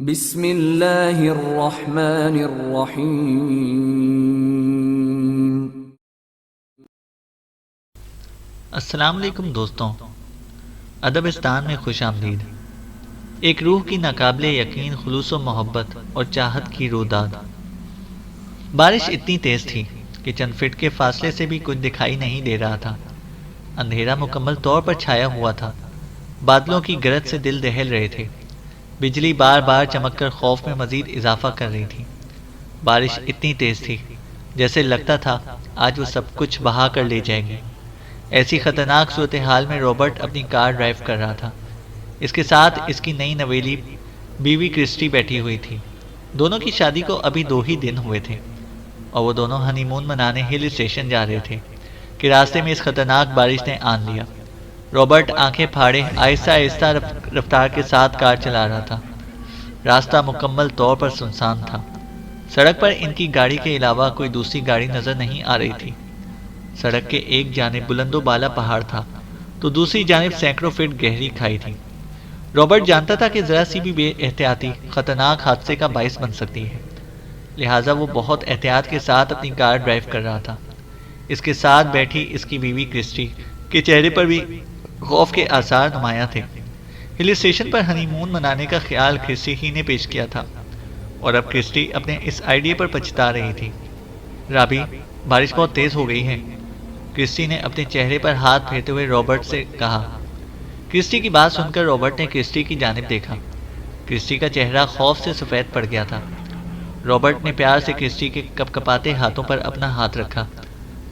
بسم اللہ الرحمن الرحیم۔ السلام علیکم دوستوں، ادبستان میں خوش آمدید۔ ایک روح کی ناقابل یقین خلوص و محبت اور چاہت کی روداد۔ بارش اتنی تیز تھی کہ چند فٹ کے فاصلے سے بھی کچھ دکھائی نہیں دے رہا تھا۔ اندھیرا مکمل طور پر چھایا ہوا تھا۔ بادلوں کی گرج سے دل دہل رہے تھے۔ بجلی بار بار چمک کر خوف میں مزید اضافہ کر رہی تھی۔ بارش اتنی تیز تھی جیسے لگتا تھا آج وہ سب کچھ بہا کر لے جائے گی۔ ایسی خطرناک صورتحال میں رابرٹ اپنی کار ڈرائیو کر رہا تھا۔ اس کے ساتھ اس کی نئی نویلی بیوی کرسٹی بیٹھی ہوئی تھی۔ دونوں کی شادی کو ابھی 2 ہی دن ہوئے تھے اور وہ دونوں ہنی مون منانے ہل اسٹیشن جا رہے تھے کہ راستے میں اس خطرناک بارش نے آن لیا۔ رابرٹ آنکھیں پھاڑے آہستہ آہستہ رفتار کے ساتھ کار چلا رہا تھا۔ راستہ مکمل طور پر سنسان تھا۔ سڑک پر ان کی گاڑی کے علاوہ کوئی دوسری گاڑی نظر نہیں آ رہی تھی۔ سڑک کے ایک جانب بلند و بالا پہاڑ تھا تو دوسری جانب سینکڑوں فٹ گہری کھائی تھی۔ رابرٹ جانتا تھا کہ ذرا سی بھی بے احتیاطی خطرناک حادثے کا باعث بن سکتی ہے، لہٰذا وہ بہت احتیاط کے ساتھ اپنی کار ڈرائیو کر رہا تھا۔ اس کے ساتھ بیٹھی اس کی بیوی کرسٹی کے چہرے پر بھی خوف کے آثار نمایاں تھے۔ ہل اسٹیشن پر ہنی مون منانے کا خیال کرسٹی ہی نے پیش کیا تھا اور اب کرسٹی اپنے اس آئیڈیا پر پچھتا رہی تھی۔ رابی، بارش بہت تیز ہو گئی ہے، کرسٹی نے اپنے چہرے پر ہاتھ پھیرتے ہوئے رابرٹ سے کہا۔ کرسٹی کی بات سن کر رابرٹ نے کرسٹی کی جانب دیکھا۔ کرسٹی کا چہرہ خوف سے سفید پڑ گیا تھا۔ رابرٹ نے پیار سے کرسٹی کے کپکپاتے ہاتھوں پر اپنا ہاتھ رکھا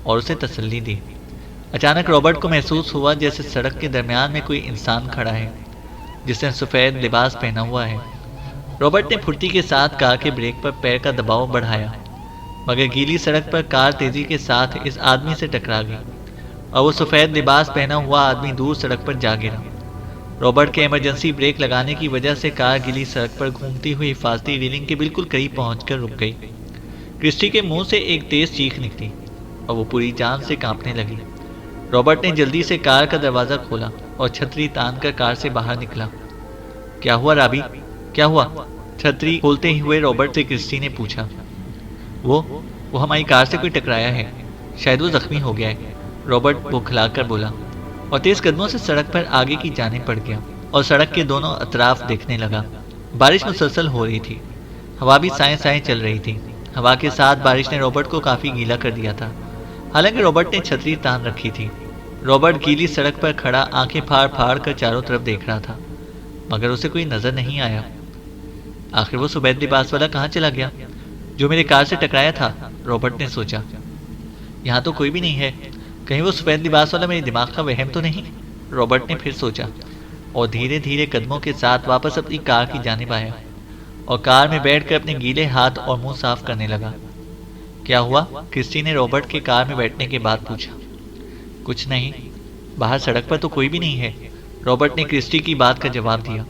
اور اسے تسلی دی۔ اچانک رابرٹ کو محسوس ہوا جیسے سڑک کے درمیان میں کوئی انسان کھڑا ہے جس نے سفید لباس پہنا ہوا ہے۔ رابرٹ نے پھرتی کے ساتھ کار کے بریک پر پیر کا دباؤ بڑھایا، مگر گیلی سڑک پر کار تیزی کے ساتھ اس آدمی سے ٹکرا گئی اور وہ سفید لباس پہنا ہوا آدمی دور سڑک پر جا گرا۔ رابرٹ کے ایمرجنسی بریک لگانے کی وجہ سے کار گیلی سڑک پر گھومتی ہوئی حفاظتی ریلنگ کے بالکل قریب پہنچ کر رک گئی۔ کرسٹی کے منہ سے ایک تیز چیخ نکلی اور وہ پوری جان سے کانپنے لگی۔ رابرٹ نے جلدی سے کار کا دروازہ کھولا اور چھتری تان کر کار سے باہر نکلا۔ کیا ہوا رابی؟ کیا ہوا؟ چھتری کھولتے ہوئے رابرٹ سے کرسٹی نے پوچھا۔ وہ ہماری کار سے کوئی ٹکرایا ہے، شاید وہ زخمی ہو گیا ہے، رابرٹ بوکھلا کر بولا اور تیز قدموں سے سڑک پر آگے کی جانب بڑھ گیا اور سڑک کے دونوں اطراف دیکھنے لگا۔ بارش مسلسل ہو رہی تھی، ہوا بھی سائیں سائیں چل رہی تھی۔ ہوا کے ساتھ بارش نے رابرٹ کو کافی گیلا کر دیا تھا، حالانکہ رابرٹ نے چھتری تان رکھی تھی۔ رابرٹ گیلی سڑک پر کھڑا آنکھیں پھاڑ پھاڑ کر چاروں طرف دیکھ رہا تھا، مگر اسے کوئی نظر نہیں آیا۔ آخر وہ سفید لباس والا کہاں چلا گیا جو میرے کار سے ٹکرایا تھا؟ رابرٹ نے سوچا۔ یہاں تو کوئی بھی نہیں ہے، کہیں وہ سفید لباس والا میرے دماغ کا وہم تو نہیں؟ رابرٹ نے پھر سوچا اور دھیرے دھیرے قدموں کے ساتھ واپس اپنی کار کی جانب آیا اور کار میں بیٹھ کر اپنے گیلے ہاتھ اور منہ صاف کرنے لگا۔ کیا ہوا؟ کرسٹی نے رابرٹ کے کار میں بیٹھنے کے بعد پوچھا۔ کچھ نہیں، باہر سڑک پر تو کوئی بھی نہیں ہے، رابرٹ نے کرسٹی کی بات کا جواب دیا۔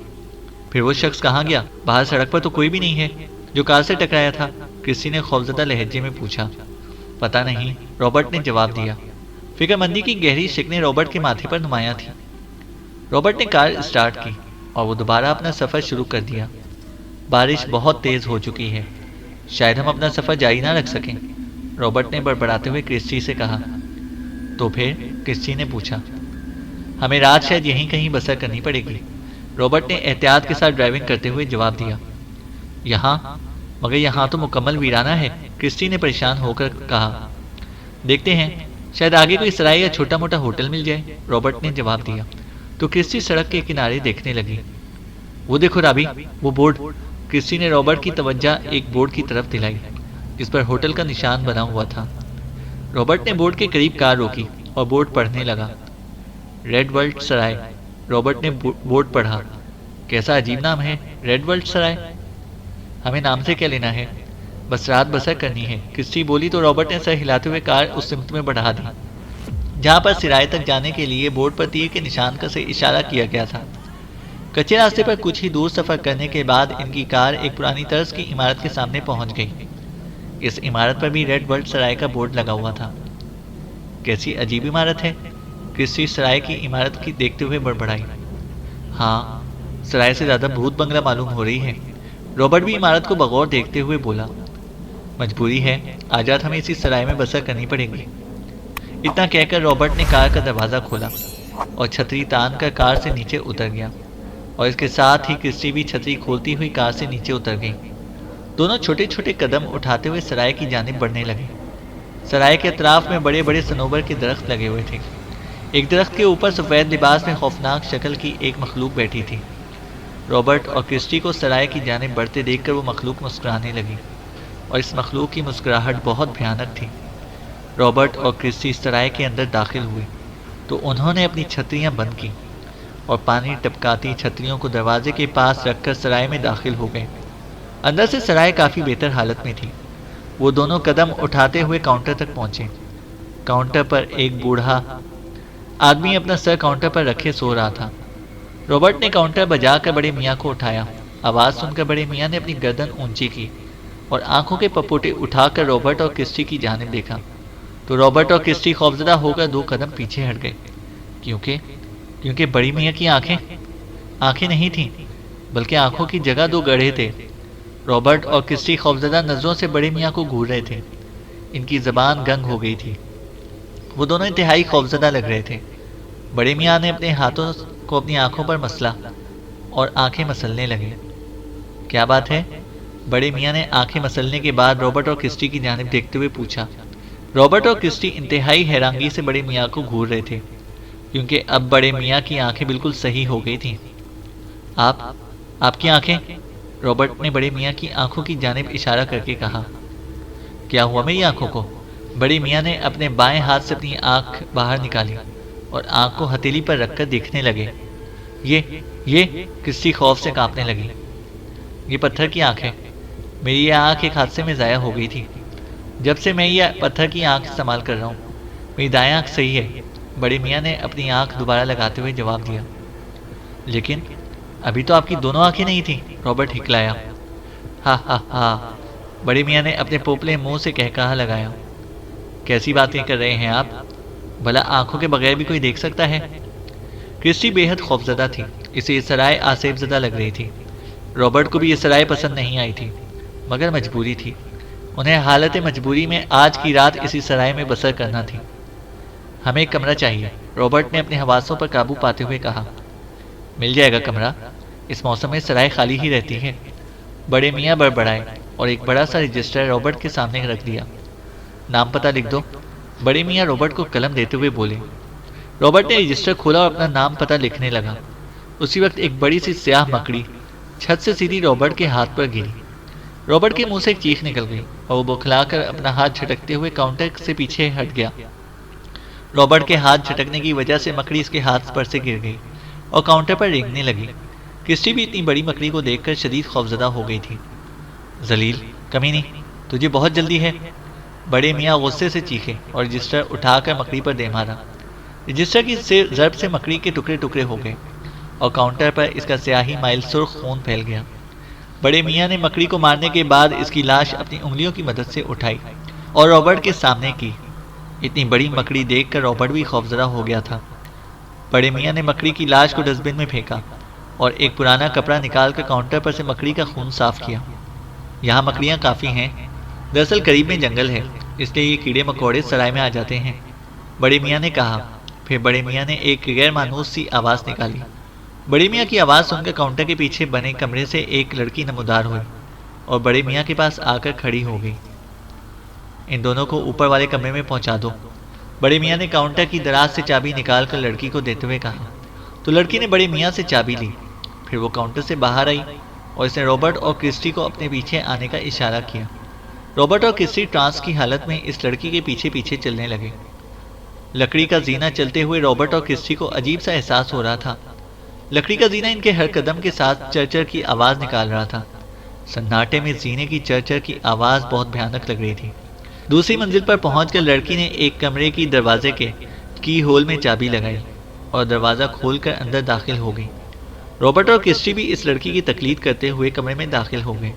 پھر وہ شخص کہاں گیا؟ باہر سڑک پر تو کوئی بھی نہیں ہے جو کار سے ٹکرایا تھا، کرسٹی نے خوفزدہ لہجے میں پوچھا۔ پتہ نہیں، رابرٹ نے جواب دیا۔ فکر مندی کی گہری شکنیں رابرٹ کے ماتھے پر نمایاں تھیں۔ رابرٹ نے کار اسٹارٹ کی اور وہ دوبارہ اپنا سفر شروع کر دیا۔ بارش بہت تیز ہو چکی ہے، شاید ہم اپنا سفر جاری نہ رکھ سکیں، رابرٹ نے بڑبڑاتے ہوئے کرسٹی سے کہا۔ تو پھر؟ کرسٹی نے پوچھا۔ ہمیں رات شاید یہیں کہیں بسر کرنی پڑے گی، رابرٹ نے احتیاط کے ساتھ ڈرائیونگ کرتے ہوئے جواب دیا۔ یہاں؟ مگر یہاں تو مکمل ویرانہ ہے، کرسٹی نے پریشان ہو کر کہا۔ دیکھتے ہیں، شاید آگے کوئی سرائے یا چھوٹا موٹا ہوٹل مل جائے، رابرٹ نے جواب دیا۔ تو کرسٹی سڑک کے کنارے دیکھنے لگی۔ وہ دیکھو رابی، وہ بورڈ، کرسٹی نے رابرٹ کی توجہ ایک بورڈ کی طرف دلائی جس پر ہوٹل کا نشان بنا ہوا تھا۔ رابرٹ نے بورڈ کے قریب کار روکی اور بورڈ پڑھنے لگا۔ ریڈ ورلڈ سرائے، رابرٹ نے بورڈ پڑھا۔ کیسا عجیب نام ہے، ریڈ ورلڈ سرائے۔ ہمیں نام سے کیا لینا ہے، بس رات بسر کرنی ہے، کرسٹی بولی تو رابرٹ نے سر ہلاتے ہوئے کار اس سمت میں بڑھا دی جہاں پر سرائے تک جانے کے لیے بورڈ پر تیر کے نشان کا سے اشارہ کیا گیا تھا۔ کچے راستے پر کچھ ہی دور سفر کرنے کے بعد ان کی کار ایک پرانی طرز کی عمارت کے سامنے پہنچ گئی۔ اس عمارت پر بھی ریڈ ورلڈ سرائے کا بورڈ لگا ہوا تھا۔ کیسی عجیب عمارت ہے، کرسٹی سرائے کی عمارت کی دیکھتے ہوئے بڑبڑائی۔ ہاں، سرائے سے زیادہ بھوت بنگلہ معلوم ہو رہی ہے، رابرٹ بھی عمارت کو بغور دیکھتے ہوئے بولا، مجبوری ہے، آج رات ہمیں اسی سرائے میں بسر کرنی پڑے گی۔ اتنا کہہ کر رابرٹ نے کار کا دروازہ کھولا اور چھتری تان کر کار سے نیچے اتر گیا، اور اس کے ساتھ ہی کرسٹی بھی چھتری کھولتی ہوئی کار سے نیچے اتر گئی۔ دونوں چھوٹے چھوٹے قدم اٹھاتے ہوئے سرائے کی جانب بڑھنے لگے۔ سرائے کے اطراف میں بڑے بڑے صنوبر کے درخت لگے ہوئے تھے۔ ایک درخت کے اوپر سفید لباس میں خوفناک شکل کی ایک مخلوق بیٹھی تھی۔ رابرٹ اور کرسٹی کو سرائے کی جانب بڑھتے دیکھ کر وہ مخلوق مسکرانے لگی، اور اس مخلوق کی مسکراہٹ بہت بھیانک تھی۔ رابرٹ اور کرسٹی سرائے کے اندر داخل ہوئے تو انہوں نے اپنی چھتریاں بند کی اور پانی ٹپکاتی چھتریوں کو دروازے کے پاس رکھ کر سرائے میں داخل ہو گئے۔ اندر سے سرائے کافی بہتر حالت میں تھی۔ وہ دونوں قدم اٹھاتے ہوئے کاؤنٹر تک پہنچے۔ کاؤنٹر پر ایک بوڑھا آدمی اپنا سر کاؤنٹر پر رکھے سو رہا تھا۔ رابرٹ نے کاؤنٹر بجا کر بڑے میاں کو اٹھایا۔ آواز سن کر بڑے میاں نے اپنی گردن اونچی کی اور آنکھوں کے پپوٹے اٹھا کر رابرٹ اور کرسٹی کی جانب دیکھا تو رابرٹ اور کرسٹی خوفزدہ ہو کر 2 قدم پیچھے ہٹ گئے، کیونکہ بڑی میاں کی آنکھیں نہیں تھیں، بلکہ آنکھوں کی جگہ 2 گڑھے تھے۔ رابرٹ اور کرسٹی خوفزدہ نظروں سے بڑے میاں کو گھور رہے تھے۔ ان کی زبان گنگ ہو گئی تھی۔ وہ دونوں انتہائی خوفزدہ لگ رہے تھے۔ بڑے میاں نے اپنے ہاتھوں کو اپنی آنکھوں پر مسلا اور آنکھیں مسلنے لگے۔ کیا بات ہے؟ بڑے میاں نے آنکھیں مسلنے کے بعد رابرٹ اور کرسٹی کی جانب دیکھتے ہوئے پوچھا۔ رابرٹ اور کرسٹی انتہائی حیرانگی سے بڑے میاں کو گھور رہے تھے، کیونکہ اب بڑے میاں کی آنکھیں بالکل صحیح ہو گئی تھیں۔ آپ کی آنکھیں؟ رابرٹ نے بڑے میاں کی آنکھوں کی جانب اشارہ کر کے کہا۔ کیا ہوا میری آنکھوں کو؟ بڑے میاں نے اپنے بائیں ہاتھ سے اپنی آنکھ باہر نکالی اور آنکھ کو ہتھیلی پر رکھ کر دیکھنے لگے۔ یہ کرسٹی خوف سے کانپنے لگی۔ یہ پتھر کی آنکھ ہے۔ میری یہ آنکھ ایک حادثے میں ضائع ہو گئی تھی۔ جب سے میں یہ پتھر کی آنکھ استعمال کر رہا ہوں۔ میری دائیں آنکھ صحیح ہے، بڑے میاں نے اپنی آنکھ دوبارہ لگاتے ہوئے جواب دیا۔ لیکن ابھی تو آپ کی دونوں آنکھیں نہیں تھیں، رابرٹ ہکلایا۔ ہاں، بڑے میاں نے اپنے پوپلے منہ سے کہا لگایا۔ کیسی باتیں کر رہے ہیں آپ؟ بھلا آنکھوں کے بغیر بھی کوئی دیکھ سکتا ہے؟ کرسٹی بے حد خوفزدہ تھی۔ اسے یہ سرائے آسیب زدہ لگ رہی تھی۔ رابرٹ کو بھی یہ سرائے پسند نہیں آئی تھی، مگر مجبوری تھی۔ انہیں حالت مجبوری میں آج کی رات اسی سرائے میں بسر کرنا تھی۔ ہمیں ایک کمرہ چاہیے، رابرٹ نے اپنے حواسوں پر قابو پاتے ہوئے کہا۔ مل جائے گا کمرہ، اس موسم میں سرائے خالی ہی رہتی ہے، بڑے میاں بڑبڑائے اور ایک بڑا سا رجسٹر رابرٹ کے سامنے رکھ دیا۔ نام پتہ لکھ دو، بڑے میاں رابرٹ کو قلم دیتے ہوئے بولے۔ رابرٹ نے رجسٹر کھولا اور اپنا نام پتہ لکھنے لگا۔ اسی وقت ایک بڑی سی سیاہ مکڑی چھت سے سیدھی رابرٹ کے ہاتھ پر گری۔ رابرٹ کے منہ سے ایک چیخ نکل گئی اور وہ بوکھلا کر اپنا ہاتھ جھٹکتے ہوئے کاؤنٹر سے پیچھے ہٹ گیا۔ رابرٹ کے ہاتھ جھٹکنے کی وجہ سے مکڑی اس کے ہاتھ پر سے گر گئی اور کاؤنٹر پر رینگنے لگی۔ کرسٹی بھی اتنی بڑی مکڑی کو دیکھ کر شدید خوفزدہ ہو گئی تھی۔ ذلیل کمینی، تجھے بہت جلدی ہے، بڑے میاں غصے سے چیخے اور رجسٹر اٹھا کر مکڑی پر دے مارا۔ رجسٹر کی ضرب سے مکڑی کے ٹکڑے ٹکڑے ہو گئے اور کاؤنٹر پر اس کا سیاہی مائل سرخ خون پھیل گیا۔ بڑے میاں نے مکڑی کو مارنے کے بعد اس کی لاش اپنی انگلیوں کی مدد سے اٹھائی اور رابرٹ کے سامنے کی۔ اتنی بڑی مکڑی دیکھ کر رابرٹ بھی خوفزدہ ہو گیا تھا۔ بڑے میاں نے مکڑی کی لاش کو ڈسٹ بن میں پھینکا اور ایک پرانا کپڑا نکال کر کاؤنٹر پر سے مکڑی کا خون صاف کیا۔ یہاں مکڑیاں کافی ہیں، دراصل قریب میں جنگل ہے، اس لیے یہ کیڑے مکوڑے سرائے میں آ جاتے ہیں، بڑے میاں نے کہا۔ پھر بڑے میاں نے ایک غیر مانوس سی آواز نکالی۔ بڑے میاں کی آواز سن کر کاؤنٹر کے پیچھے بنے کمرے سے ایک لڑکی نمودار ہوئی اور بڑے میاں کے پاس آ کر کھڑی ہو گئی۔ ان دونوں کو اوپر والے کمرے میں پہنچا دو، بڑے میاں نے کاؤنٹر کی دراز سے چابی نکال کر لڑکی کو دیتے ہوئے کہا۔ تو لڑکی نے بڑے میاں سے چابی لی۔ پھر وہ کاؤنٹر سے باہر آئی اور اس نے رابرٹ اور کرسٹی کو اپنے پیچھے آنے کا اشارہ کیا۔ رابرٹ اور کرسٹی ٹرانس کی حالت میں اس لڑکی کے پیچھے پیچھے چلنے لگے۔ لکڑی کا زینہ چلتے ہوئے رابرٹ اور کرسٹی کو عجیب سا احساس ہو رہا تھا۔ لکڑی کا زینہ ان کے ہر قدم کے ساتھ چرچر کی آواز نکال رہا تھا۔ سناٹے میں زینے کی چرچر کی آواز بہت بھیانک لگ رہی تھی۔ دوسری منزل پر پہنچ کر لڑکی نے ایک کمرے کی دروازے کے کی ہول میں چابی لگائی اور دروازہ کھول کر اندر داخل ہو گئی۔ رابرٹ اور کرسٹی بھی اس لڑکی کی تقلید کرتے ہوئے کمرے میں داخل ہو گئے۔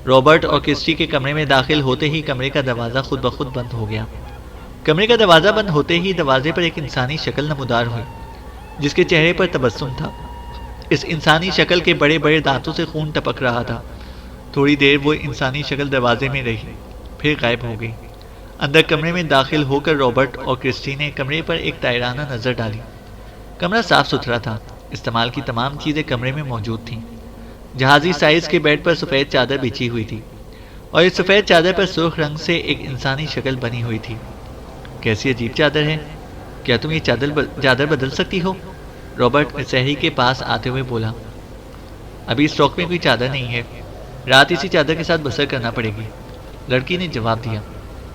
رابرٹ اور کرسٹی کے کمرے میں داخل ہوتے ہی کمرے کا دروازہ خود بخود بند ہو گیا۔ کمرے کا دروازہ بند ہوتے ہی دروازے پر ایک انسانی شکل نمودار ہوئی جس کے چہرے پر تبسم تھا۔ اس انسانی شکل کے بڑے بڑے دانتوں سے خون ٹپک رہا تھا تھوڑی دیر وہ انسانی شکل دروازے میں رہی، پھر غائب ہو گئی۔ اندر کمرے میں داخل ہو کر رابرٹ اور کرسٹی نے کمرے پر ایک تائرانہ نظر ڈالی۔ کمرہ صاف ستھرا تھا، استعمال کی تمام چیزیں کمرے میں موجود تھیں۔ جہازی سائز کے بیڈ پر سفید چادر بچھی ہوئی تھی اور اس سفید چادر پر سرخ رنگ سے ایک انسانی شکل بنی ہوئی تھی۔ کیسی عجیب چادر ہے، کیا تم یہ چادر بدل سکتی ہو؟ رابرٹ مسحری کے پاس آتے ہوئے بولا۔ ابھی اسٹاک میں کوئی چادر نہیں ہے، رات اسی چادر کے ساتھ بسر کرنا پڑے گی، لڑکی نے جواب دیا۔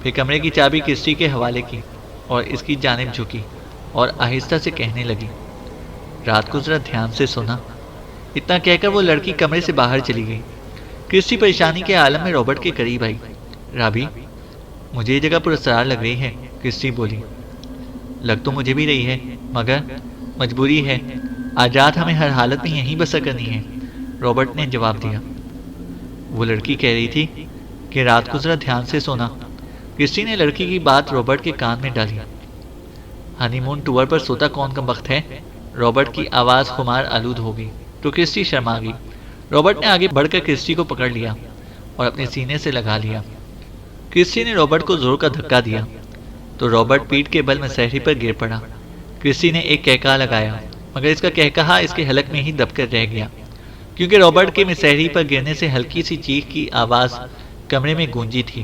پھر کمرے کی چابی کرسٹی کے حوالے کی اور اس کی جانب جھکی اور آہستہ سے کہنے لگی، رات کو ذرا دھیان سے سونا۔ اتنا کہہ کر وہ لڑکی کمرے سے باہر چلی گئی۔ کرسٹی پریشانی کے عالم میں رابرٹ کے قریب آئی۔ رابی، مجھے یہ جگہ پراسرار لگ رہی ہے، کرسٹی بولی۔ لگ تو مجھے بھی رہی ہے، مگر مجبوری ہے، آج رات ہمیں ہر حالت میں یہیں بسر کرنی ہے، رابرٹ نے جواب دیا۔ وہ لڑکی کہہ رہی تھی کہ رات کو ذرا دھیان سے سونا۔ کرسٹی نے لڑکی کی بات رابرٹ کے کان میں ڈالی۔ ہنی مون ٹور پر سوتا کون کم وقت ہے؟ رابرٹ کی آواز خمار آلود ہو گئی تو کرسٹی شرما گئی۔ رابرٹ نے آگے بڑھ کر کرسٹی کو پکڑ لیا اور اپنے سینے سے لگا لیا۔ کرسٹی نے رابرٹ کو زور کا دھکا دیا تو رابرٹ پیٹھ کے بل مسحری پر گر پڑا۔ کرسٹی نے ایک کہکہا لگایا، مگر اس کا کہکہا اس کے حلق میں ہی دب کر رہ گیا، کیونکہ رابرٹ کے مسحری پر گرنے سے ہلکی سی چیخ کی آواز کمرے میں گونجی تھی،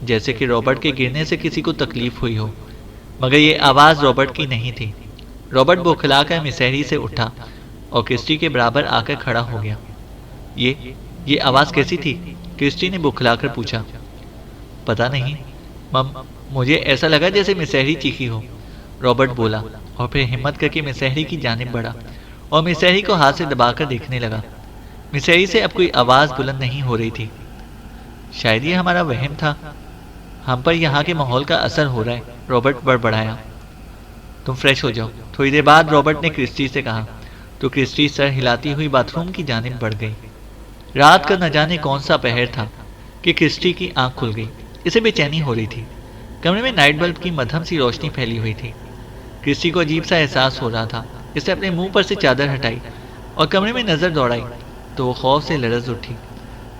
جیسے کہ رابرٹ کے گرنے سے کسی کو تکلیف ہوئی ہو، مگر یہ آواز رابرٹ کی نہیں تھی۔ رابرٹ بوکھلا کر مسحری سے اٹھا اور کرسٹی کے برابر آ کر کھڑا ہو گیا۔ یہ آواز کیسی تھی؟ کرسٹی نے بوکھلا کر پوچھا۔ پتہ نہیں، مجھے ایسا لگا جیسے مسحری چیخی ہو، رابرٹ بولا، اور پھر ہمت کر کے مسحری کی جانب بڑھا اور مسحری کو ہاتھ سے دبا کر دیکھنے لگا۔ مسحری سے اب کوئی آواز بلند نہیں ہو رہی تھی۔ شاید یہ ہمارا وہم تھا، ہم پر یہاں کے ماحول کا اثر ہو رہا ہے، رابرٹ بڑبڑایا۔ تم فریش ہو جاؤ، تھوڑی دیر بعد رابرٹ نے کرسٹی سے کہا، تو کرسٹی سر ہلاتی ہوئی باتھ روم کی جانب بڑھ گئی۔ رات کا نہ جانے کون سا پہر تھا کہ کرسٹی کی آنکھ کھل گئی، اسے بے چینی ہو رہی تھی۔ کمرے میں نائٹ بلب کی مدھم سی روشنی پھیلی ہوئی تھی۔ کرسٹی کو عجیب سا احساس ہو رہا تھا۔ اس نے اپنے منہ پر سے چادر ہٹائی اور کمرے میں نظر دوڑائی تو وہ خوف سے لرز اٹھی۔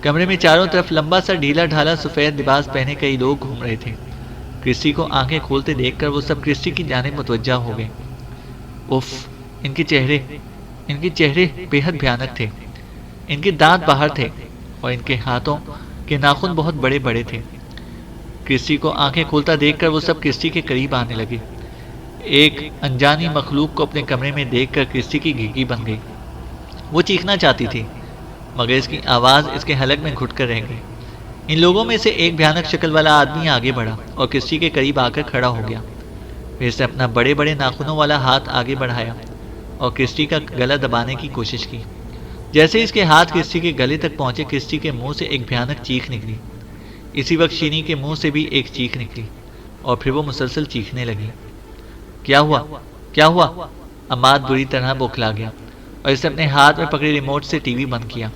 کمرے میں چاروں طرف لمبا سا ڈھیلا ڈھالا سفید لباس پہنے کئی لوگ گھوم رہے تھے۔ کرسٹی کو آنکھیں کھولتے دیکھ کر وہ سب کرسٹی کی جانب متوجہ ہو گئے۔ اف، ان کے چہرے بے حد بھیانک تھے، ان کے دانت باہر تھے اور ان کے ہاتھوں کے ناخن بہت بڑے بڑے تھے۔ کرسٹی کو آنکھیں کھولتا دیکھ کر وہ سب کرسٹی کے قریب آنے لگے۔ ایک انجانی مخلوق کو اپنے کمرے میں دیکھ کر کرسٹی کی گھیگی بن گئی۔ وہ چیخنا چاہتی تھی، مگر اس کی آواز اس کے حلق میں گھٹ کر رہ گئی۔ ان لوگوں میں سے ایک بھیانک شکل والا آدمی آگے بڑھا اور کرسٹی کے قریب آ کر کھڑا ہو گیا۔ پھر اس نے اپنا بڑے بڑے ناخنوں والا ہاتھ آگے بڑھایا اور کرسٹی کا گلا دبانے کی کوشش کی۔ جیسے اس کے ہاتھ کرسٹی کے گلے تک پہنچے، کرسٹی کے منہ سے ایک بھیانک چیخ نکلی۔ اسی وقت شینی کے منہ سے بھی ایک چیخ نکلی اور پھر وہ مسلسل چیخنے لگی۔ کیا ہوا؟ عماد بری طرح بوکھلا گیا اور اس نے اپنے ہاتھ میں پکڑے ریموٹ سے ٹی وی بند کیا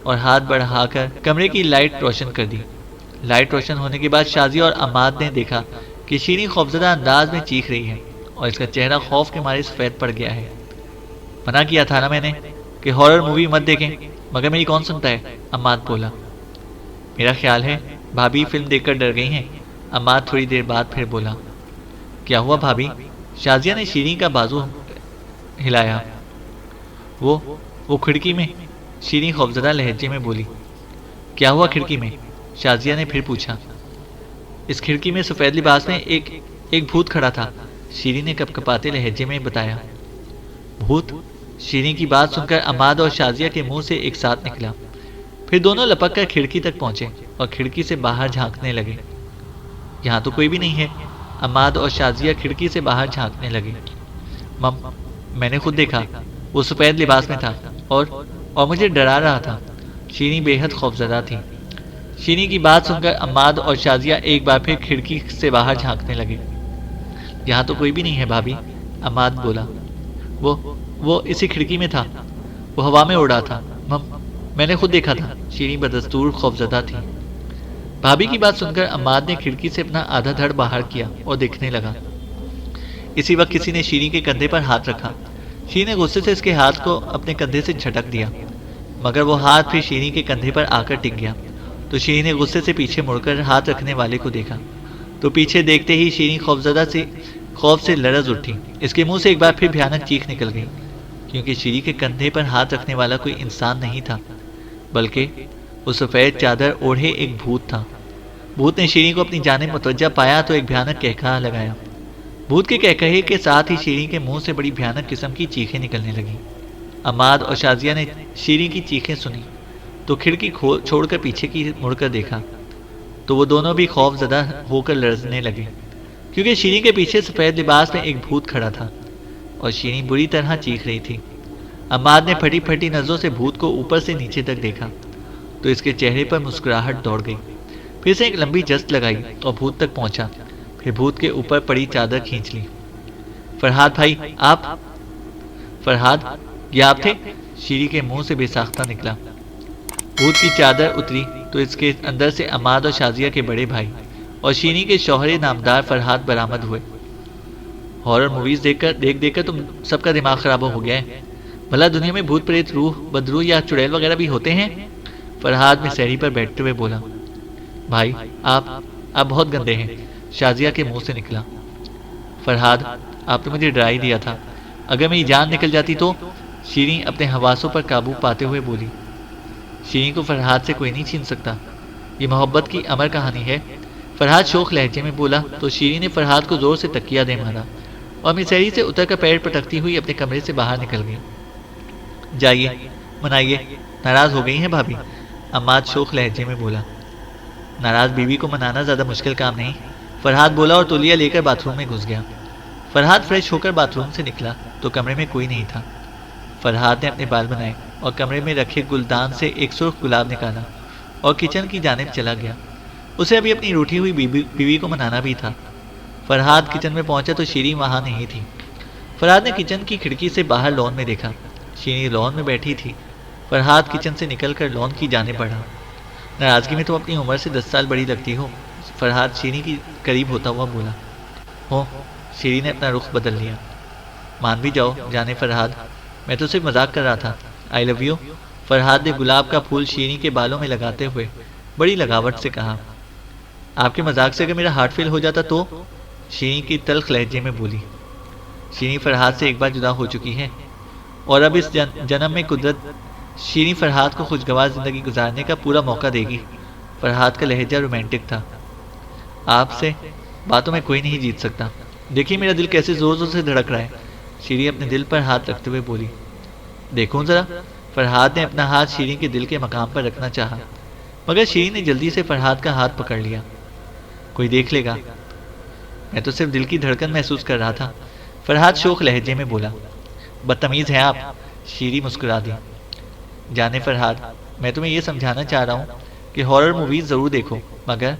اور ہاتھ بڑھا کر کمرے کی لائٹ روشن کر دی۔ لائٹ روشن ہونے کے بعد شازیہ اور عماد نے دیکھا کہ شینی خوفزدہ انداز میں چیخ رہی ہے اور اس کا چہرہ خوف کے مارے سفید پڑ گیا ہے۔ منع کیا تھا نا میں نے کہ ہارر مووی مت دیکھیں، مگر میری کون سنتا ہے، عماد بولا۔ میرا خیال ہے بھابھی فلم دیکھ کر ڈر گئی ہیں، عماد تھوڑی دیر بعد پھر بولا۔ کیا ہوا بھابھی؟ شازیہ نے شیریں کا بازو ہلایا۔ وہ کھڑکی میں، شیریں خوفزدہ لہجے میں بولی۔ کیا ہوا کھڑکی میں؟ شازیہ نے پھر پوچھا۔ اس کھڑکی میں سفید لباس میں ایک بھوت کھڑا تھا، شیریں نے کپکپاتے لہجے میں بتایا۔ بھوت؟ شیریں کی بات سن کر عماد اور شازیہ کے منہ سے ایک ساتھ نکلا۔ پھر دونوں لپک کر کھڑکی تک پہنچے اور کھڑکی سے باہر جھانکنے لگے۔ یہاں تو کوئی بھی نہیں ہے، عماد اور شازیہ کھڑکی سے باہر جھانکنے لگے۔ میں نے خود دیکھا، وہ سفید لباس میں تھا اور مجھے ڈرا رہا تھا۔ شیریں بے حد خوفزدہ تھی۔ شیریں کی بات سن کر عماد اور شازیہ ایک بار پھر کھڑکی سے باہر جھانکنے لگے۔ یہاں تو کوئی بھی نہیں ہے بھابھی، عماد بولا۔ وہ اسی کھڑکی میں تھا، وہ ہوا میں اڑا تھا، میں نے خود دیکھا تھا، شیریں بدستور خوفزدہ تھی۔ بھابھی کی بات سن کر عماد نے کھڑکی سے اپنا آدھا دھڑ باہر کیا اور دیکھنے لگا۔ اسی وقت کسی نے شیریں کے کندھے پر ہاتھ رکھا۔ شیریں نے غصے سے اس کے ہاتھ کو اپنے کندھے سے جھٹک دیا، مگر وہ ہاتھ پھر شیریں کے کندھے پر آ کر ٹک گیا تو شیریں نے غصے سے پیچھے مڑ کر ہاتھ رکھنے والے کو دیکھا تو پیچھے دیکھتے ہی شیریں خوف سے لرز اٹھی۔ اس کے منہ سے ایک بار پھر بھیانک چیخ نکل گئی، کیونکہ شیریں کے کندھے پر ہاتھ رکھنے والا کوئی انسان نہیں تھا بلکہ وہ سفید چادر اوڑھے ایک بھوت تھا۔ بھوت نے شیریں کو اپنی جانب متوجہ پایا تو ایک بھیانک کہکہا لگایا۔ بھوت کے کہکہے کے ساتھ ہی شیریں کے منہ سے بڑی بھیانک قسم کی چیخیں نکلنے لگیں۔ عماد اور شازیہ نے شیریں کی چیخیں سنی تو کھڑکی چھوڑ کر پیچھے کی مڑ کر دیکھا تو وہ دونوں بھی خوف زدہ ہو کر لرزنے لگے، کیونکہ شیریں کے پیچھے سفید لباس میں ایک بھوت کھڑا تھا اور شیریں بری طرح چیخ رہی تھی۔ عماد نے پھٹی پھٹی نظروں سے بھوت کو اوپر سے نیچے تک دیکھا تو اس کے چہرے پر مسکراہٹ دوڑ گئی۔ پھر سے ایک لمبی جست لگائی اور بھوت تک پہنچا، پھر بھوت کے اوپر پڑی چادر کھینچ لی۔ فرحاد بھائی، آپ؟ فرحاد، یہ آپ تھے؟ شیریں کے منہ سے بے ساختہ نکلا۔ بھوت کی چادر اتری تو اس کے اندر سے عماد اور شازیہ کے بڑے بھائی اور شیریں کے شوہر نامدار فرحاد برآمد ہوئے۔ ہارر موویز دیکھ کر تم سب کا دماغ خراب ہو گیا ہے۔ بھلا دنیا میں بھوت پریت، روح بدروح یا چڑیل وغیرہ بھی ہوتے ہیں؟ فرحاد میں سیڑھی پر بیٹھتے ہوئے بولا۔ بھائی، آپ بہت گندے ہیں، شازیہ کے منہ سے نکلا۔ فرحاد، آپ نے مجھے ڈرا ہی دیا تھا، اگر میری جان نکل جاتی تو؟ شیریں اپنے حواسوں پر قابو پاتے ہوئے بولی۔ شیریں کو فرحاد سے کوئی نہیں چھین سکتا، یہ محبت کی امر کہانی ہے، فرحاد شوخ لہجے میں بولا تو شیریں نے فرحاد کو زور سے تکیہ دے مارا اور مسیری سے اتر کر پیر پٹکتی ہوئی اپنے کمرے سے باہر نکل گئی۔ جائیے، منائیے، ناراض ہو گئی ہیں بھابھی، عماد شوخ لہجے میں بولا۔ ناراض بیوی کو منانا زیادہ مشکل کام نہیں، فرحاد بولا اور تولیہ لے کر باتھ روم میں گھس گیا۔ فرحاد فریش ہو کر باتھ روم سے نکلا تو کمرے میں کوئی نہیں تھا۔ فرحاد نے اپنے بال بنائے اور کمرے میں رکھے گلدان سے ایک سرخ گلاب نکالا اور کچن کی جانب چلا گیا۔ اسے ابھی اپنی روٹھی ہوئی بیوی کو منانا بھی تھا۔ فرحاد کچن میں پہنچا تو شیریں وہاں نہیں تھی۔ فرحاد نے کچن کی کھڑکی سے باہر لان میں دیکھا، شیریں لان میں بیٹھی تھی۔ فرحاد کچن سے نکل کر لان کی جانب بڑھا۔ ناراضگی میں تو اپنی عمر سے 10 سال بڑی لگتی ہو، فرحاد شیریں کی قریب ہوتا ہوا بولا۔ ہو، شیریں نے اپنا رخ بدل لیا۔ مان بھی جاؤ جانے فرحاد، میں تو صرف مذاق کر رہا تھا، آئی لو یو، فرحاد نے گلاب کا پھول شیریں کے بالوں میں لگاتے ہوئے بڑی لگاوٹ سے کہا۔ آپ کے مذاق سے اگر میرا ہارٹ فیل ہو جاتا تو؟ شیریں کی تلخ لہجے میں بولی۔ شیریں فرحاد سے ایک بار جدا ہو چکی ہے اور اب اس جنم میں قدرت شیریں فرحاد کو خوشگوار زندگی گزارنے کا پورا موقع دے گی۔ فرحاد کا لہجہ رومانٹک تھا۔ آپ سے باتوں میں کوئی نہیں جیت سکتا، دیکھیے میرا دل کیسے زور زور سے دھڑک رہا ہے، شیریں اپنے دل پر ہاتھ رکھتے ہوئے بولی۔ دیکھوں ذرا، فرحاد نے اپنا ہاتھ شیریں کے دل کے مقام پر رکھنا چاہا مگر شیریں نے جلدی سے فرحاد کا ہاتھ پکڑ لیا۔ کوئی دیکھ لے گا، میں تو صرف دل کی دھڑکن محسوس کر رہا تھا، فرحاد شوخ لہجے میں بولا۔ بدتمیز ہیں آپ، شیریں مسکرا دی۔ جانے فرحاد، میں تمہیں یہ سمجھانا چاہ رہا ہوں کہ ہارر موویز ضرور دیکھو مگر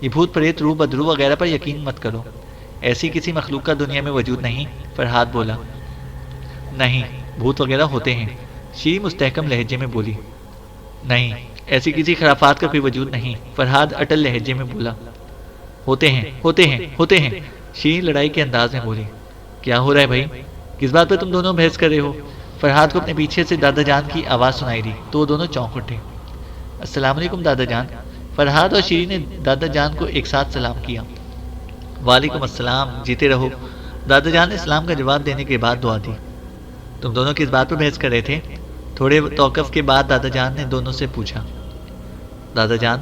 یہ بھوت پریت، روح بدروح وغیرہ پر یقین مت کرو، ایسی کسی مخلوق کا دنیا میں وجود نہیں، فرحاد بولا۔ نہیں، بھوت وغیرہ ہوتے ہیں، شیریں مستحکم لہجے میں بولی۔ نہیں، ایسی کسی خرافات کا کوئی وجود نہیں، فرحاد اٹل لہجے میں بولا۔ ہوتے ہیں، ہوتے ہیں، ہوتے ہیں، شیریں لڑائی کے انداز میں بولی۔ کیا ہو رہا ہے بھائی، کس بات پہ تم دونوں بحث کر رہے ہو؟ فرحاد کو اپنے پیچھے سے دادا جان کی آواز سنائی دی تو وہ دونوں چونک اٹھے۔ السلام علیکم دادا جان، فرحاد اور شیریں نے دادا جان کو ایک ساتھ سلام کیا۔ وعلیکم السلام، جیتے رہو، دادا جان نے سلام کا جواب دینے کے بعد دعا دی۔ تم دونوں کس بات پر بحث کر رہے تھے؟ تھوڑے توقف کے بعد دادا جان نے دونوں سے پوچھا۔ دادا جان،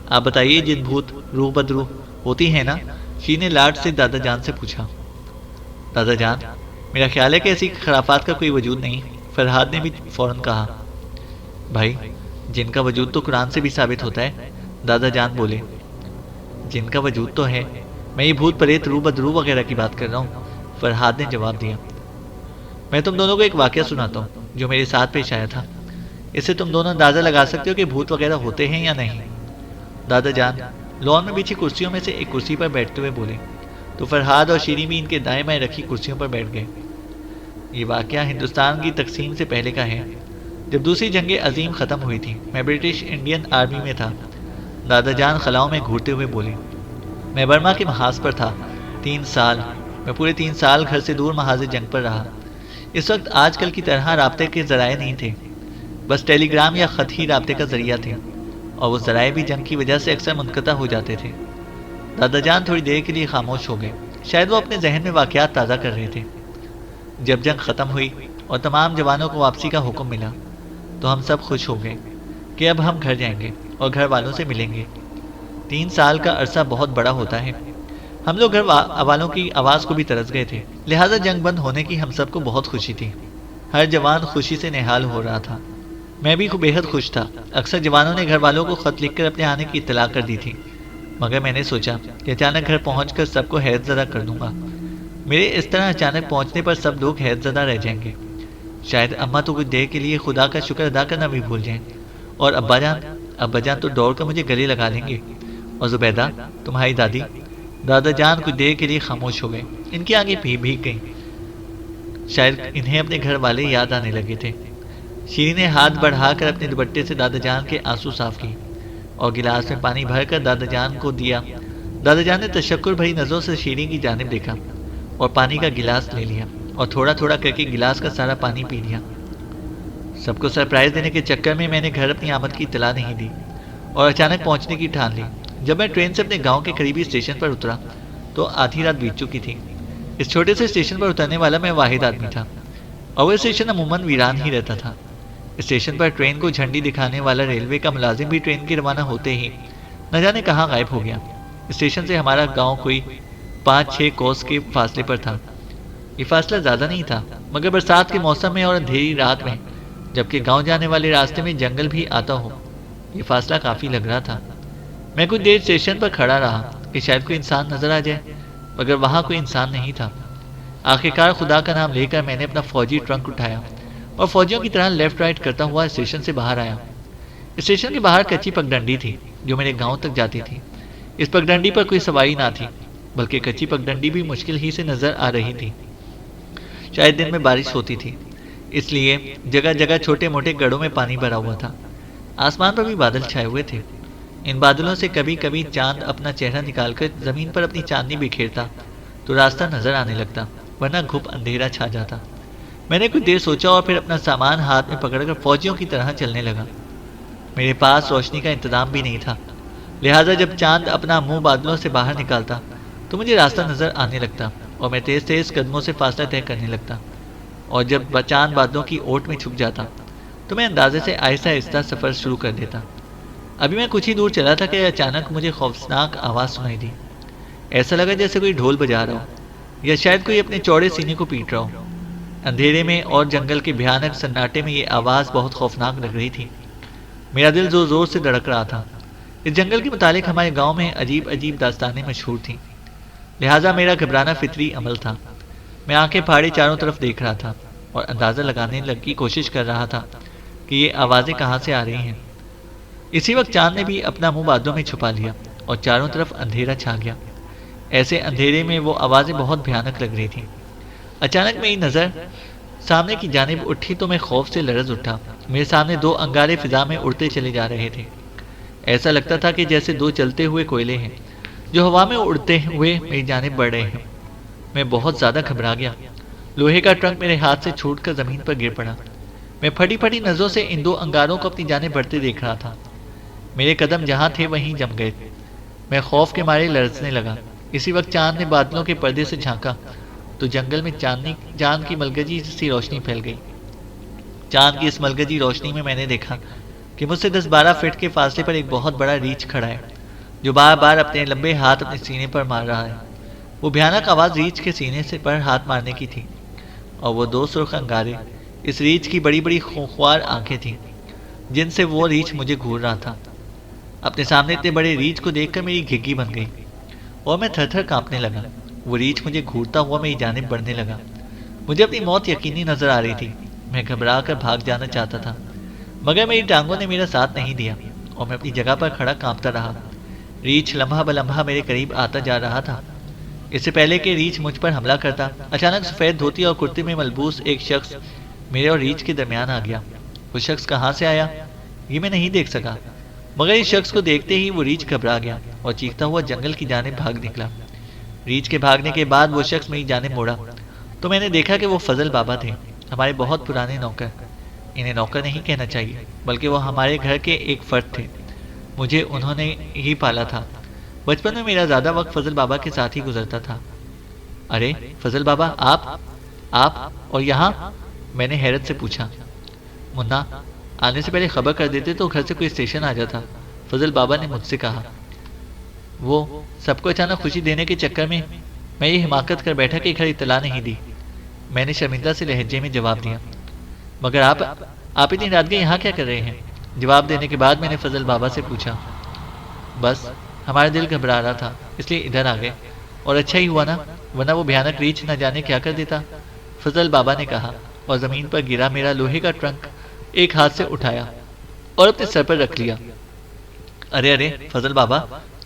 آپ بتائیے، جن بھوت، روح بدروح ہوتی ہیں نا؟ شیریں نے لاڈ سے دادا جان سے پوچھا۔ دادا جان، میرا خیال ہے کہ ایسی خرافات کا کوئی وجود نہیں، فرحاد نے بھی فوراً کہا۔ بھائی، جن کا وجود تو قرآن سے بھی ثابت ہوتا ہے، دادا جان بولے۔ جن کا وجود تو ہے، میں یہ بھوت پریت، روح بدروح وغیرہ کی بات کر رہا ہوں، فرحاد نے جواب دیا۔ میں تم دونوں کو ایک واقعہ سناتا ہوں جو میرے ساتھ پیش آیا تھا، اس سے تم دونوں اندازہ لگا سکتے ہو کہ بھوت وغیرہ ہوتے ہیں یا نہیں۔ دادا جان لان میں بچھی کرسیوں میں سے ایک کرسی پر بیٹھتے ہوئے بولے تو فرحاد اور شیریں بھی ان کے دائیں بائیں رکھی کرسیوں پر بیٹھ گئے۔ یہ واقعہ ہندوستان کی تقسیم سے پہلے کا ہے، جب دوسری جنگ عظیم ختم ہوئی تھی، میں برٹش انڈین آرمی میں تھا۔ دادا جان خلاؤں میں گھورتے ہوئے بولے۔ میں برما کے محاذ پر تھا، 3 سال، میں پورے 3 سال گھر سے دور محاذ جنگ پر رہا۔ اس وقت آج کل کی طرح رابطے کے ذرائع نہیں تھے، بس ٹیلی گرام یا خط ہی رابطے کا ذریعہ تھے، اور وہ ذرائع بھی جنگ کی وجہ سے اکثر منقطع ہو جاتے تھے۔ دادا جان تھوڑی دیر کے لیے خاموش ہو گئے، شاید وہ اپنے ذہن میں واقعات تازہ کر رہے تھے۔ جب جنگ ختم ہوئی اور تمام جوانوں کو واپسی کا حکم ملا تو ہم سب خوش ہو گئے کہ اب ہم گھر جائیں گے اور گھر والوں سے ملیں گے۔ 3 سال کا عرصہ بہت بڑا ہوتا ہے۔ ہم لوگ گھر والوں کی آواز کو بھی ترس گئے تھے، لہٰذا جنگ بند ہونے کی ہم سب کو بہت خوشی تھی۔ ہر جوان خوشی سے نہال ہو رہا تھا، میں بھی بے حد خوش تھا۔ اکثر جوانوں نے گھر والوں کو خط لکھ کر اپنے آنے کی اطلاع کر دی تھی، مگر میں نے سوچا کہ اچانک گھر پہنچ کر سب کو حیرت زدہ کر دوں گا۔ میرے اس طرح اچانک پہنچنے پر سب لوگ حیرت زدہ رہ جائیں گے۔ شاید اماں تو کچھ دیر کے لیے خدا کا شکر ادا کرنا بھی بھول جائیں، اور ابا جان تو دوڑ کر مجھے گلے لگا لیں گے، اور زبیدہ تمہاری دادا جان کچھ دیر کے لیے خاموش ہو گئے، ان کی آنکھیں بھیگ گئیں، شاید انہیں اپنے گھر والے یاد آنے لگے تھے۔ شیریں نے ہاتھ بڑھا کر اپنے دوپٹے سے دادا جان کے آنسو صاف کی اور گلاس میں پانی بھر کر دادا جان کو دیا۔ دادا جان نے تشکر بھری نظروں سے شیریں کی جانب دیکھا اور پانی کا گلاس لے لیا اور تھوڑا تھوڑا کر کے گلاس کا سارا پانی پی لیا۔ سب کو سرپرائز دینے کے چکر میں میں نے گھر اپنی آمد کی اطلاع نہیں دی اور اچانک پہنچنے کی ٹھان لی۔ جب میں ٹرین سے اپنے گاؤں کے قریبی اسٹیشن پر اترا تو آدھی رات بیت چکی تھی۔ اس چھوٹے سے اسٹیشن پر اترنے والا میں واحد آدمی تھا اور وہ اسٹیشن عموماً ویران ہی رہتا تھا۔ اسٹیشن پر ٹرین کو جھنڈی دکھانے والا ریلوے کا ملازم بھی ٹرین کے روانہ ہوتے ہی نہ جانے کہاں غائب ہو گیا۔ اسٹیشن سے ہمارا گاؤں کوئی 5-6 کوس کے فاصلے پر تھا۔ یہ فاصلہ زیادہ نہیں تھا، مگر برسات کے موسم میں اور اندھیری رات میں، جبکہ گاؤں جانے والے راستے میں جنگل بھی آتا ہو، یہ فاصلہ کافی لگ رہا تھا۔ میں کچھ دیر اسٹیشن پر کھڑا رہا کہ شاید کوئی انسان نظر آ جائے، مگر وہاں کوئی انسان نہیں تھا۔ آخرکار خدا کا نام لے کر میں نے اپنا فوجی ٹرنک اٹھایا اور فوجیوں کی طرح لیفٹ رائٹ کرتا ہوا اسٹیشن سے باہر آیا۔ اسٹیشن کے باہر کچی پگڈنڈی تھی جو میرے گاؤں تک جاتی تھی۔ اس پگڈنڈی پر کوئی سواری نہ تھی، بلکہ کچی پگڈنڈی بھی مشکل ہی سے نظر آ رہی تھی۔ شاید دن میں بارش ہوتی تھی، اس لیے جگہ جگہ چھوٹے موٹے گڑھوں میں پانی بھرا ہوا تھا۔ آسمان پر بھی بادل چھائے ہوئے تھے۔ ان بادلوں سے کبھی کبھی چاند اپنا چہرہ نکال کر زمین پر اپنی چاندنی بکھیرتا تو راستہ نظر آنے لگتا، ورنہ گھپ اندھیرا چھا جاتا۔ میں نے کچھ دیر سوچا اور پھر اپنا سامان ہاتھ میں پکڑ کر فوجیوں کی طرح چلنے لگا۔ میرے پاس روشنی کا انتظام بھی نہیں تھا، لہٰذا جب چاند اپنا منہ بادلوں سے باہر نکالتا تو مجھے راستہ نظر آنے لگتا اور میں تیز تیز قدموں سے فاصلہ طے کرنے لگتا، اور جب چاند بادلوں کی اوٹ میں چھپ جاتا تو میں اندازے سے آہستہ آہستہ سفر شروع کر دیتا۔ ابھی میں کچھ ہی دور چلا تھا کہ اچانک مجھے خوفناک آواز سنائی دی۔ ایسا لگا جیسے کوئی ڈھول بجا رہا ہو یا شاید کوئی اپنے چوڑے سینے کو پیٹ رہا ہو۔ اندھیرے میں اور جنگل کے بھیانک سناٹے میں یہ آواز بہت خوفناک لگ رہی تھی۔ میرا دل زور زور سے دھڑک رہا تھا۔ اس جنگل کے متعلق ہمارے گاؤں میں عجیب عجیب داستانیں مشہور تھیں، لہٰذا میرا گھبرانا فطری عمل تھا۔ میں آنکھیں پھاڑے چاروں طرف دیکھ رہا تھا اور اندازہ لگانے کی کوشش کر رہا تھا کہ یہ آوازیں کہاں سے آ رہی ہیں۔ اسی وقت چاند نے بھی اپنا منہ بادلوں میں چھپا لیا اور چاروں طرف اندھیرا چھا گیا۔ ایسے اندھیرے میں وہ آوازیں بہت بھیانک لگ رہی تھیں۔ اچانک میری نظر سامنے کی جانب اٹھی تو میں خوف سے لرز اٹھا۔ میرے سامنے 2 انگارے فضا میں اڑتے چلے جا رہے تھے۔ ایسا لگتا تھا کہ جیسے 2 چلتے ہوئے کوئلے ہیں جو ہوا میں اڑتے ہوئے میری جانب بڑھ رہے ہیں۔ میں بہت زیادہ گھبرا گیا۔ لوہے کا ٹرنک میرے ہاتھ سے چھوٹ کر زمین پر گر پڑا۔ میں پھٹی پھٹی نظروں سے ان 2 انگاروں کو اپنی جانب بڑھتے دیکھ رہا تھا۔ میرے قدم جہاں تھے وہیں جم گئے۔ میں خوف کے مارے لرزنے لگا۔ اسی وقت چاند نے بادلوں کے پردے سے جھانکا تو جنگل میں چاند کی ملگجی سی روشنی پھیل گئی۔ چاند کی اس ملگجی روشنی میں نے دیکھا کہ مجھ سے 10-12 فٹ کے فاصلے پر ایک بہت بڑا ریچھ کھڑا ہے جو بار بار اپنے لمبے ہاتھ اپنے سینے پر مار رہا ہے۔ وہ بھیانک آواز ریچھ کے سینے سے پر ہاتھ مارنے کی تھی، اور وہ 2 سرخ انگارے، اس ریچھ کی بڑی بڑی خونخوار آنکھیں تھیں جن سے وہ ریچھ مجھے گھور رہا تھا۔ اپنے سامنے اتنے بڑے ریچھ کو دیکھ کر میری گھگی بن گئی اور میں تھر تھر کانپنے لگا۔ وہ ریچھ مجھے گھورتا ہوا میری جانب بڑھنے لگا۔ مجھے اپنی موت یقینی نظر آ رہی تھی۔ میں گھبرا کر بھاگ جانا چاہتا تھا، مگر میری ٹانگوں نے میرا ساتھ نہیں دیا اور میں اپنی جگہ پر کھڑا کانپتا رہا۔ ریچھ لمحہ بلمحہ میرے قریب آتا جا رہا تھا۔ اس سے پہلے کہ ریچھ مجھ پر حملہ کرتا، اچانک سفید دھوتی اور کرتے میں ملبوس ایک شخص میرے اور ریچھ کے درمیان آ گیا۔ وہ شخص کہاں سے آیا یہ میں نہیں دیکھ سکا، مگر اس شخص کو دیکھتے ہی وہ ریچھ گھبرا گیا اور چیختا ہوا جنگل کی جانب بھاگ نکلا۔ ریچھ کے بھاگنے کے بعد وہ شخص میری جانب موڑا تو میں نے دیکھا کہ وہ فضل بابا تھے، ہمارے بہت پرانے نوکر۔ انہیں نوکر نہیں کہنا چاہیے، بلکہ وہ ہمارے گھر کے ایک فرد تھے۔ مجھے انہوں نے ہی پالا تھا۔ بچپن میں میرا زیادہ وقت فضل بابا کے ساتھ ہی گزرتا تھا۔ ارے فضل بابا، آپ اور یہاں؟ میں نے حیرت سے پوچھا۔ منا، آنے سے پہلے خبر کر دیتے تو گھر سے کوئی اسٹیشن آ جاتا، فضل بابا نے مجھ سے کہا۔ وہ سب کو اچانک خوشی دینے کے چکر میں یہ حماقت کر بیٹھا کہ گھر اطلاع نہیں دی، میں نے شرمندہ سے لہجے میں جواب دیا۔ مگر آپ اتنی رات کے یہاں کیا کر رہے ہیں؟ جواب دینے کے بعد میں نے فضل بابا سے پوچھا۔ بس ہمارا دل گھبرا رہا تھا، اس لیے ادھر آ گئے، اور اچھا ہی ہوا نا، ورنہ وہ بھیانک ریچھ نہ جانے کیا کر دیتا، فضل بابا نے کہا، اور زمین پر گرا میرا لوہے کا ٹرنک ایک ہاتھ سے اٹھایا اور اپنے سر پر رکھ لیا۔ ارے فضل بابا،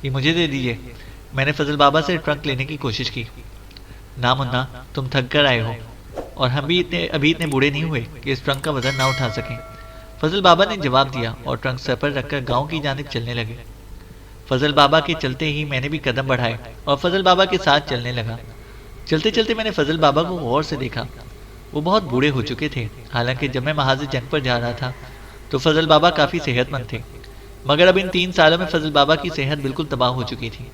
یہ مجھے دے دیجیے۔ میں نے فضل بابا سے ٹرنک لینے کی کوشش کی۔ نہ منا، تم تھک کر آئے ہو، اور ہم بھی ابھی اتنے بوڑھے نہیں ہوئے کہ اس ٹرنک کا وزن نہ اٹھا سکیں، فضل بابا نے جواب دیا، اور ٹرنک سر پر رکھ کر گاؤں کی جانب چلنے لگے۔ فضل بابا کے چلتے ہی میں نے بھی قدم بڑھائے اور فضل بابا کے ساتھ چلنے لگا۔ چلتے چلتے میں نے فضل بابا کو غور سے دیکھا۔ وہ بہت بوڑھے ہو چکے تھے، حالانکہ جب میں محاذ جنگ پر جا رہا تھا تو فضل بابا کافی صحت مند تھے، مگر اب ان 3 سالوں میں فضل بابا کی صحت بالکل تباہ ہو چکی تھی،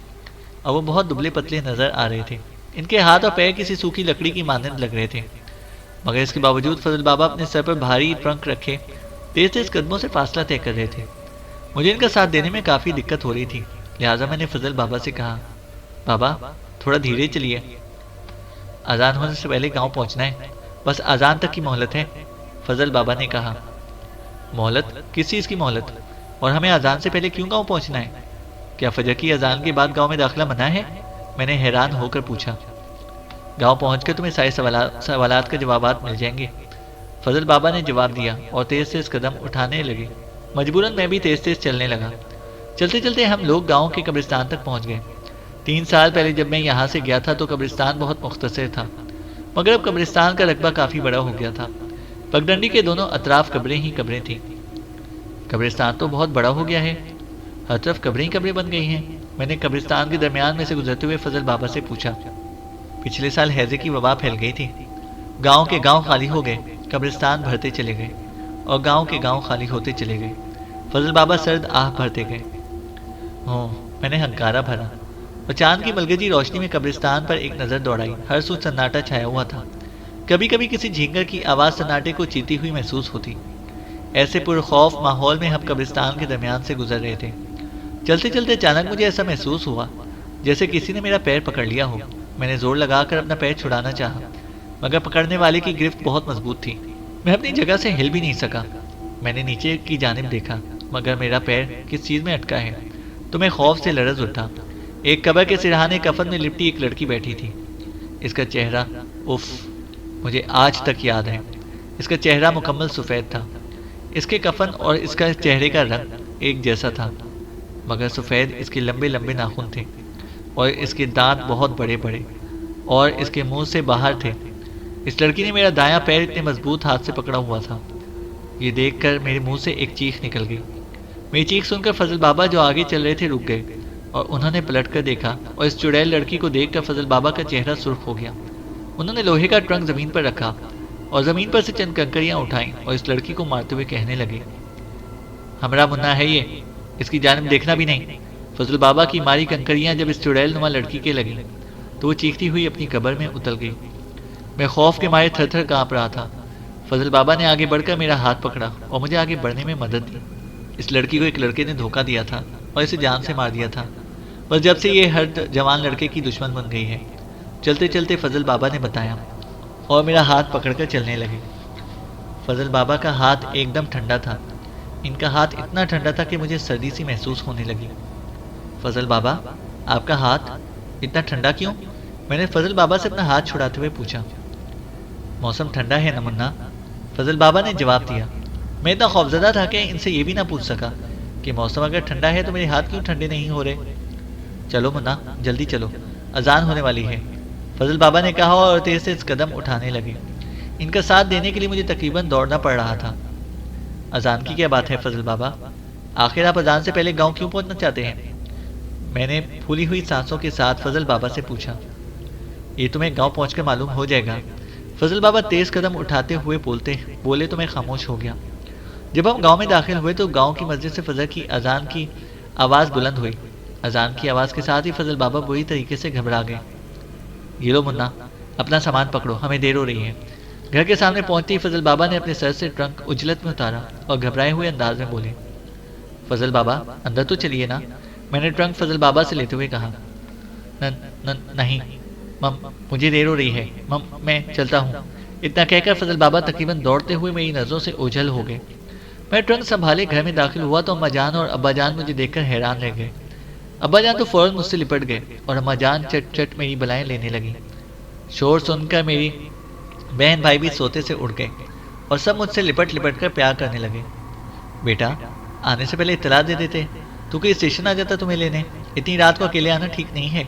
اور وہ بہت دبلے پتلے نظر آ رہے تھے۔ ان کے ہاتھ اور پیر کسی سوکھی لکڑی کی مانند لگ رہے تھے، مگر اس کے باوجود فضل بابا اپنے سر پر بھاری ٹرنک رکھے تیز قدموں سے فاصلہ طے کر رہے تھے۔ مجھے ان کا ساتھ دینے میں کافی دقت ہو رہی تھی، لہٰذا میں نے فضل بابا سے کہا، بابا تھوڑا دھیرے چلیے، اذان ہونے سے پہلے گاؤں پہنچنا ہے، بس اذان تک کی مہلت ہے، فضل بابا نے کہا۔ مہلت؟ کس چیز کی مہلت؟ اور ہمیں اذان سے پہلے کیوں گاؤں پہنچنا ہے؟ کیا فجر کی اذان کے بعد گاؤں میں داخلہ منع ہے؟ میں نے حیران ہو کر پوچھا۔ گاؤں پہنچ کر تمہیں سارے سوالات کے جوابات مل جائیں گے، فضل بابا نے جواب دیا، اور تیز قدم اٹھانے لگے۔ مجبوراً میں بھی تیز چلنے لگا۔ چلتے چلتے ہم لوگ گاؤں کے قبرستان تک پہنچ گئے۔ 3 سال پہلے جب میں یہاں سے گیا تھا تو قبرستان بہت مختصر تھا، مگر اب قبرستان کا رقبہ کافی بڑا ہو گیا تھا۔ پگڈنڈی کے دونوں اطراف قبریں ہی قبریں تھیں۔ قبرستان تو بہت بڑا ہو گیا ہے، ہر طرف قبریں ہی قبریں بن گئی ہیں، میں نے قبرستان کے درمیان میں سے گزرتے ہوئے فضل بابا سے پوچھا۔ پچھلے سال ہیضے کی وبا پھیل گئی تھی، گاؤں کے گاؤں خالی ہو گئے، قبرستان بھرتے چلے گئے، اور گاؤں کے گاؤں خالی ہوتے چلے گئے۔ فضل بابا سرد آہ بھرتے گئے۔ میں نے ہنکارا بھرا، اور چاند کی ملگجی روشنی میں قبرستان پر ایک نظر دوڑائی۔ ہر سو سناٹا چھایا ہوا تھا، کبھی کبھی کسی جھینگر کی آواز سناٹے کو چیرتی ہوئی محسوس ہوتی۔ ایسے پرخوف ماحول میں ہم قبرستان کے درمیان سے گزر رہے تھے۔ چلتے چلتے اچانک مجھے ایسا محسوس ہوا جیسے کسی نے میرا پیر پکڑ لیا ہو۔ میں نے زور لگا کر اپنا پیر چھڑانا چاہا، مگر پکڑنے والے کی گرفت بہت مضبوط تھی، میں اپنی جگہ سے ہل بھی نہیں سکا۔ میں نے نیچے کی جانب دیکھا، مگر میرا پیر کس چیز میں اٹکا ہے تو میں خوف سے لرز اٹھا۔ ایک قبر کے سرہانے کفن میں لپٹی ایک لڑکی بیٹھی تھی۔ اس کا چہرہ، مجھے آج تک یاد ہے، اس کا چہرہ مکمل سفید تھا۔ اس کے کفن اور اس کا چہرے کا رنگ ایک جیسا تھا، مگر سفید اس کے لمبے لمبے ناخن تھے، اور اس کے دانت بہت بڑے بڑے اور اس کے منہ سے باہر تھے۔ اس لڑکی نے میرا دایاں پیر اتنے مضبوط ہاتھ سے پکڑا ہوا تھا۔ یہ دیکھ کر میرے منہ سے ایک چیخ نکل گئی۔ میری چیخ سن کر فضل بابا جو آگے چل رہے تھے رک گئے، اور انہوں نے پلٹ کر دیکھا، اور اس چڑیل لڑکی کو دیکھ کر فضل بابا کا چہرہ سرخ ہو گیا۔ انہوں نے لوہے کا ٹرنک زمین پر رکھا اور زمین پر سے چند کنکریاں اٹھائیں اور اس لڑکی کو مارتے ہوئے کہنے لگے، ہمارا منا ہے یہ، اس کی جانب دیکھنا بھی نہیں۔ فضل بابا کی ماری کنکریاں جب اس چڑیل نما لڑکی کے لگیں تو وہ چیختی ہوئی اپنی قبر میں اتر گئی۔ میں خوف کے مارے تھر تھر کانپ رہا تھا۔ فضل بابا نے آگے بڑھ کر میرا ہاتھ پکڑا اور مجھے آگے بڑھنے میں مدد دی۔ اس لڑکی کو ایک لڑکے نے دھوکہ دیا تھا اور اسے جان سے مار دیا تھا، بس جب سے یہ ہر جوان لڑکے کی دشمن بن گئی ہے۔ چلتے چلتے فضل بابا نے بتایا، اور میرا ہاتھ پکڑ کر چلنے لگے۔ فضل بابا کا ہاتھ ایک دم ٹھنڈا تھا، ان کا ہاتھ اتنا ٹھنڈا تھا کہ مجھے سردی سی محسوس ہونے لگی۔ فضل بابا، آپ کا ہاتھ اتنا ٹھنڈا کیوں؟ میں نے فضل بابا سے اپنا ہاتھ چھڑاتے ہوئے پوچھا۔ موسم ٹھنڈا ہے نا منا، فضل بابا نے جواب دیا۔ میں اتنا خوفزدہ تھا کہ ان سے یہ بھی نہ پوچھ سکا کہ موسم اگر ٹھنڈا ہے تو میرے ہاتھ کیوں ٹھنڈے نہیں ہو رہے۔ چلو منا، جلدی چلو، اذان ہونے والی ہے، فضل بابا نے کہا اور تیز سے قدم اٹھانے لگے۔ ان کا ساتھ دینے کے لیے مجھے تقریباً دوڑنا پڑ رہا تھا۔ اذان کی کیا بات ہے فضل بابا؟ آخر آپ اذان سے پہلے گاؤں کیوں پہنچنا چاہتے ہیں؟ میں نے پھولی ہوئی سانسوں کے ساتھ فضل بابا سے پوچھا۔ یہ تمہیں گاؤں پہنچ کر معلوم ہو جائے گا، فضل بابا تیز قدم اٹھاتے ہوئے بولے تو میں خاموش ہو گیا۔ جب ہم گاؤں میں داخل ہوئے تو گاؤں کی مسجد سے فجر کی اذان کی آواز بلند ہوئی۔ اذان کی آواز کے ساتھ ہی فضل بابا بری طریقے سے گھبرا گئے۔ یہ لو منا، اپنا سامان پکڑو، ہمیں دیر ہو رہی ہے۔ گھر کے سامنے پہنچتے ہی فضل بابا نے اپنے سر سے ٹرنک اجلت میں اتارا اور گھبرائے ہوئے انداز میں بولے، فضل بابا اندر تو چلیے نا۔ میں نے ٹرنک فضل بابا سے لیتے ہوئے کہا، نہیں مجھے دیر ہو رہی ہے، میں چلتا ہوں۔ اتنا کہہ کر فضل بابا تقریباً دوڑتے ہوئے میری نظروں سے اوجھل ہو گئے۔ میں ٹرنک سنبھالے گھر میں داخل ہوا تو اماں جان اور ابا جان مجھے دیکھ کر حیران رہ گئے۔ ابا جان تو فوراً مجھ سے لپٹ گئے اور اماں جان چٹ چٹ میری بلائیں لینے لگی۔ شور سن کر میری بہن بھائی بھی سوتے سے اٹھ گئے اور سب مجھ سے لپٹ لپٹ کر پیار کرنے لگے۔ بیٹا، آنے سے پہلے اطلاع دے دیتے تو کوئی اسٹیشن آ جاتا تمہیں لینے۔ اتنی رات کو اکیلے آنا ٹھیک نہیں ہے۔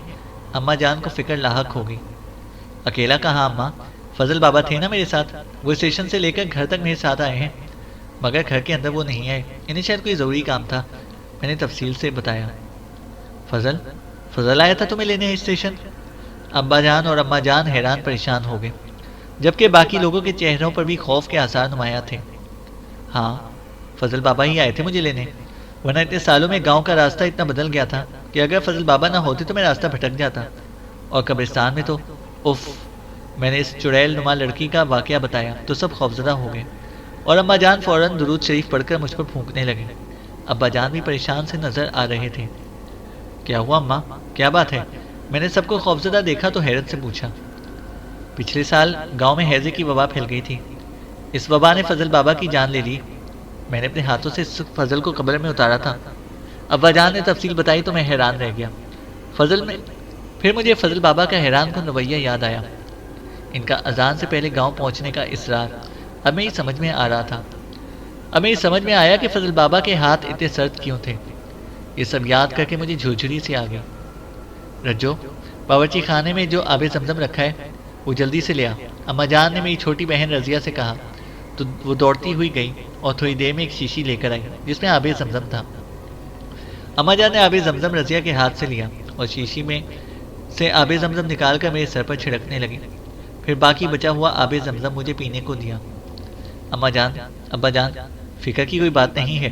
اماں جان کو فکر لاحق ہو گئی۔ اکیلا کہاں اماں، فضل بابا تھے نا میرے ساتھ، وہ اسٹیشن سے لے کر گھر تک میرے ساتھ آئے ہیں، مگر گھر کے اندر وہ نہیں آئے، انہیں شاید کوئی ضروری کام تھا۔ میں نے تفصیل سے بتایا۔ فضل آیا تھا تمہیں لینے اسٹیشن؟ ابا جان اور اماں جان حیران پریشان ہو گئے، جبکہ باقی لوگوں کے چہروں پر بھی خوف کے آثار نمایاں تھے۔ ہاں، فضل بابا ہی آئے تھے مجھے لینے، ورنہ اتنے سالوں میں گاؤں کا راستہ اتنا بدل گیا تھا کہ اگر فضل بابا نہ ہوتے تو میں راستہ بھٹک جاتا، اور قبرستان میں تو اف۔ میں نے اس چڑیل نما لڑکی کا واقعہ بتایا تو سب خوفزدہ ہو گئے اور اماں جان فوراً درود شریف پڑھ کر مجھ پر پھونکنے لگے۔ ابا جان بھی پریشان سے نظر آ رہے تھے۔ کیا ہوا اماں، کیا بات ہے؟ میں نے سب کو خوفزدہ دیکھا تو حیرت سے پوچھا۔ پچھلے سال گاؤں میں ہیضے کی وبا پھیل گئی تھی، اس وبا نے فضل بابا کی جان لے لی۔ میں نے اپنے ہاتھوں سے فضل کو قبر میں اتارا تھا۔ ابا جان نے تفصیل بتائی تو میں حیران رہ گیا۔ پھر مجھے فضل بابا کا حیران کن رویہ یاد آیا، ان کا اذان سے پہلے گاؤں پہنچنے کا اصرار۔ اب میری سمجھ میں آ رہا تھا، اب میری سمجھ میں آیا کہ فضل بابا کے ہاتھ اتنے سرد کیوں تھے۔ یہ سب یاد کر کے مجھے جھرجھری سی آ گئی۔ رجو، باورچی خانے میں جو آب زمزم رکھا ہے وہ جلدی سے لے آ، اماں جان نے میری چھوٹی بہن رضیہ سے کہا تو وہ دوڑتی ہوئی گئی اور تھوڑی دیر میں ایک شیشی لے کر آئی جس میں آب زمزم تھا۔ اماں جان نے آب زمزم رضیہ کے ہاتھ سے لیا اور شیشی میں سے آب زمزم نکال کر میرے سر پر چھڑکنے لگی، پھر باقی بچا ہوا آب زمزم مجھے پینے کو دیا۔ اماں جان، ابا جان، فکر کی کوئی بات نہیں ہے،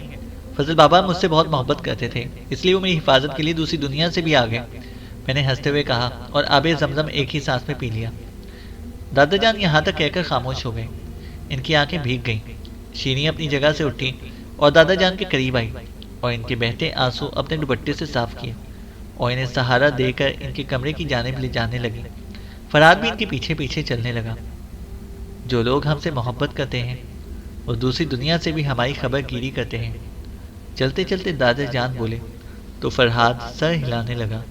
فضل بابا مجھ سے بہت محبت کرتے تھے، اس لیے وہ میری حفاظت کے لیے دوسری دنیا سے بھی آ گئے، میں نے ہنستے ہوئے کہا اور آب زمزم ایک ہی سانس میں پی لیا۔ دادا جان یہاں تک کہہ کر خاموش ہو گئے، ان کی آنکھیں بھیگ گئیں۔ شیریں اپنی جگہ سے اٹھی اور دادا جان کے قریب آئی اور ان کے بہتے آنسو اپنے دوپٹے سے صاف کیے اور انہیں سہارا دے کر ان کے کمرے کی جانب لے جانے لگی۔ فراد بھی ان کے پیچھے پیچھے چلنے لگا۔ جو لوگ ہم سے محبت کرتے ہیں وہ دوسری دنیا سے بھی ہماری خبر گیری کرتے ہیں۔ چلتے چلتے دادا جان بولے تو فرحاد سر ہلانے لگا۔